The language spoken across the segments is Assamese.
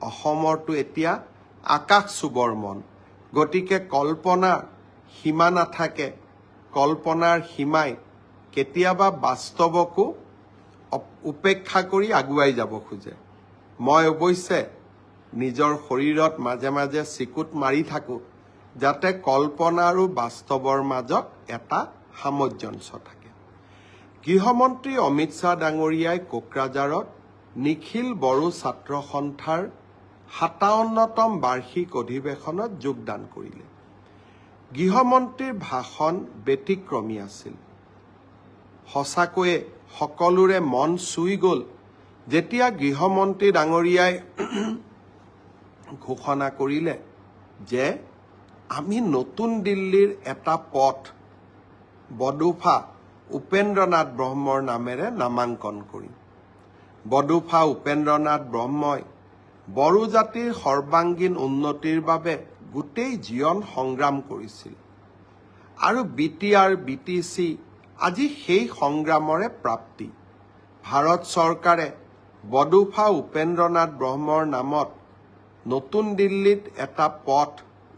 অসমৰটো এতিয়া আকাশ চুবৰ মন গতিকে কল্পনাৰ সীমা নাথাকে কল্পনাৰ সীমাই কেতিয়াবা বাস্তৱকো উপেক্ষা কৰি আগুৱাই যাব খোজে মই অৱশ্যে নিজৰ শৰীৰত মাজে মাজে চিকুট মাৰি থাকোঁ যাতে কল্পনা আৰু বাস্তৱৰ মাজত এটা সামঞ্জস্য থাকে গৃহমন্ত্ৰী অমিত শ্বাহ ডাঙৰীয়াই কোকৰাঝাৰত নিখিল বড়ো ছাত্ৰ সন্থাৰ ৫৭তম বাৰ্ষিক অধিৱেশনত যোগদান কৰিলে গৃহমন্ত্ৰীৰ ভাষণ ব্যতিক্ৰমী আছিল সঁচাকৈয়ে সকলোৰে মন চুই গ'ল যেতিয়া গৃহমন্ত্ৰী ডাঙৰীয়াই ঘোষণা কৰিলে যে আমি নতুন দিল্লীৰ এটা পথ বডোফা উপেন্দ্ৰনাথ ব্ৰহ্মৰ নামেৰে নামাংকন কৰিম বডোফা উপেন্দ্ৰনাথ ব্ৰহ্মই বড়ো জাতিৰ সৰ্বাংগীন উন্নতিৰ বাবে গোটেই জীৱন সংগ্ৰাম কৰিছিল আৰু BTR BTC আজি সেই সংগ্ৰামৰে প্ৰাপ্তি ভাৰত চৰকাৰে বডোফা উপেন্দ্ৰনাথ ব্ৰহ্মৰ নামত নতুন দিল্লীত এটা পথ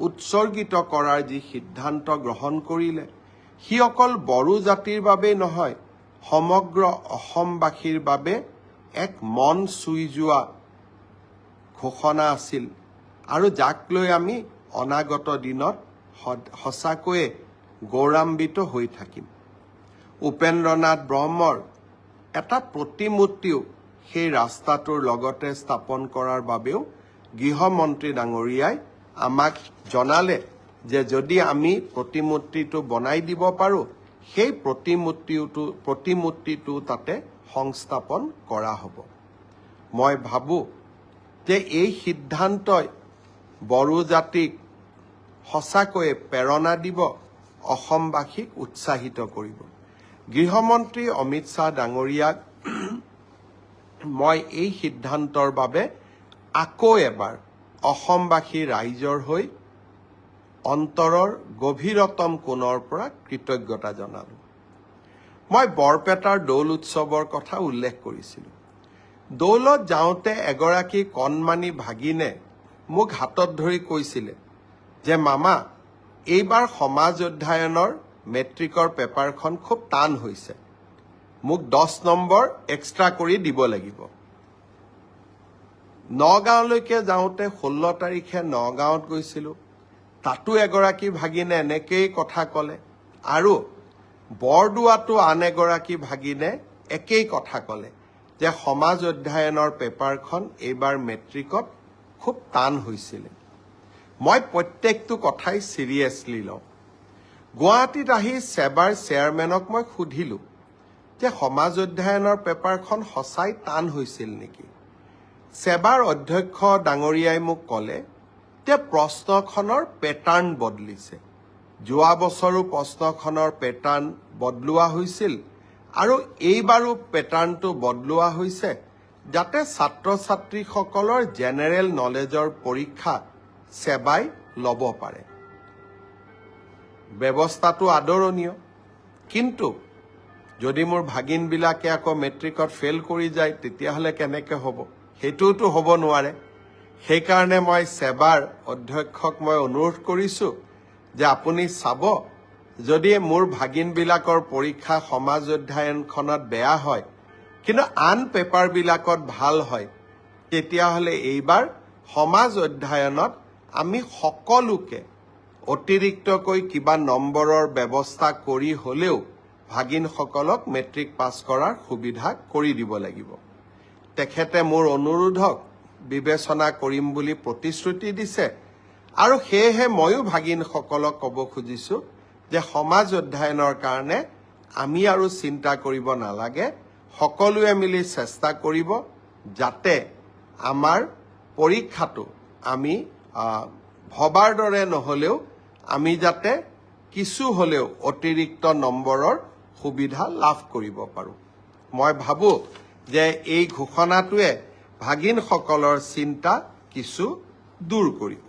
উৎসৰ্গিত কৰাৰ যি সিদ্ধান্ত গ্ৰহণ কৰিলে সি অকল বড়ো জাতিৰ বাবেই নহয় সমগ্ৰ অসমবাসীৰ বাবে এক মন চুই যোৱা ঘোষণা আছিল আৰু যাক লৈ আমি অনাগত দিনত সঁচাকৈয়ে গৌৰৱান্বিত হৈ থাকিম উপেন্দ্ৰনাথ ব্ৰহ্মৰ এটা প্ৰতিমূৰ্তিও সেই ৰাস্তাটোৰ লগতে স্থাপন কৰাৰ বাবেও গৃহমন্ত্ৰী ডাঙৰীয়াই আমাক জনালে যে যদি আমি প্ৰতিমূৰ্তিটো বনাই দিব পাৰোঁ সেই প্ৰতিমূৰ্তিটো তাতে সংস্থাপন কৰা হ'ব মই ভাবোঁ যে এই সিদ্ধান্তই বড়ো জাতিক সঁচাকৈয়ে প্ৰেৰণা দিব অসমবাসীক উৎসাহিত কৰিব গৃহমন্ত্ৰী অমিত শ্বাহ ডাঙৰীয়াক মই এই সিদ্ধান্তৰ বাবে আকৌ এবাৰ অসমবাসী ৰাইজৰ হৈ অন্তৰৰ গভীৰতম কোণৰ পৰা কৃতজ্ঞতা জনালোঁ মই বৰপেটাৰ দৌল উৎসৱৰ কথা উল্লেখ কৰিছিলোঁ দৌলত যাওঁতে এগৰাকী কণমানি ভাগিনে মোক হাতত ধৰি কৈছিলে যে মামা এইবাৰ সমাজ অধ্যয়নৰ মেট্ৰিকৰ পেপাৰখন খুব টান হৈছে মোক 10 নম্বৰ এক্সট্ৰা কৰি দিব লাগিব নগাঁৱলৈকে যাওঁতে 16 তাৰিখে নগাঁৱত গৈছিলোঁ তাতো এগৰাকী ভাগিনে এনেকেই কথা ক'লে আৰু বৰদোৱাতো আন এগৰাকী ভাগিনে একেই কথা ক'লে যে সমাজ অধ্যয়নৰ পেপাৰখন এইবাৰ মেট্ৰিকত খুব টান হৈছিলে মই প্ৰত্যেকটো কথাই সিৰিয়াছলি লওঁ গুৱাহাটীত আহি সেবাৰ চেয়াৰমেনক মই সুধিলোঁ যে সমাজ অধ্যয়নৰ পেপাৰখন সঁচাই টান হৈছিল নেকি সেবাৰ অধ্যক্ষ ডাঙৰীয়াই মোক ক'লে যে প্ৰশ্নখনৰ পেটাৰ্ণ বদলিছে যোৱা বছৰো প্ৰশ্নখনৰ পেটাৰ্ণ বদলোৱা হৈছিল আৰু এইবাৰো পেটাৰ্ণটো বদলোৱা হৈছে যাতে ছাত্ৰ ছাত্ৰীসকলৰ জেনেৰেল নলেজৰ পৰীক্ষা সেবাই ল'ব পাৰে ব্যৱস্থাটো আদৰণীয় কিন্তু যদি মোৰ ভাগিনবিলাকে আকৌ মেট্ৰিকত ফেল কৰি যায় তেতিয়াহ'লে কেনেকৈ হ'ব সেইটোতো হ'ব নোৱাৰে সেইকাৰণে মই সেবাৰ অধ্যক্ষক মই অনুৰোধ কৰিছোঁ যে আপুনি চাব যদি মোৰ ভাগিনবিলাকৰ পৰীক্ষা সমাজ অধ্যয়নখনত বেয়া হয় কিন্তু আন পেপাৰবিলাকত ভাল হয় তেতিয়াহ'লে এইবাৰ সমাজ অধ্যয়নত আমি সকলোকে অতিৰিক্তকৈ কিবা নম্বৰৰ ব্যৱস্থা কৰি হ'লেও ভাগিনসকলক মেট্ৰিক পাছ কৰাৰ সুবিধা কৰি দিব লাগিব তেখেতে মোৰ অনুৰোধক বিবেচনা কৰিম বুলি প্ৰতিশ্ৰুতি দিছে আৰু সেয়েহে ময়ো ভাগিনসকলক ক'ব খুজিছোঁ যে সমাজ অধ্যয়নৰ কাৰণে আমি আৰু চিন্তা কৰিব নালাগে সকলোৱে মিলি চেষ্টা কৰিব যাতে আমাৰ পৰীক্ষাটো আমি ভবাৰ দৰে নহ'লেও আমি যাতে কিছু হ'লেও অতিৰিক্ত নম্বৰৰ সুবিধা লাভ কৰিব পাৰোঁ মই ভাবোঁ যে এই ঘোষণাটোৱে ভাগিনসকলৰ চিন্তা কিছু দূৰ কৰিব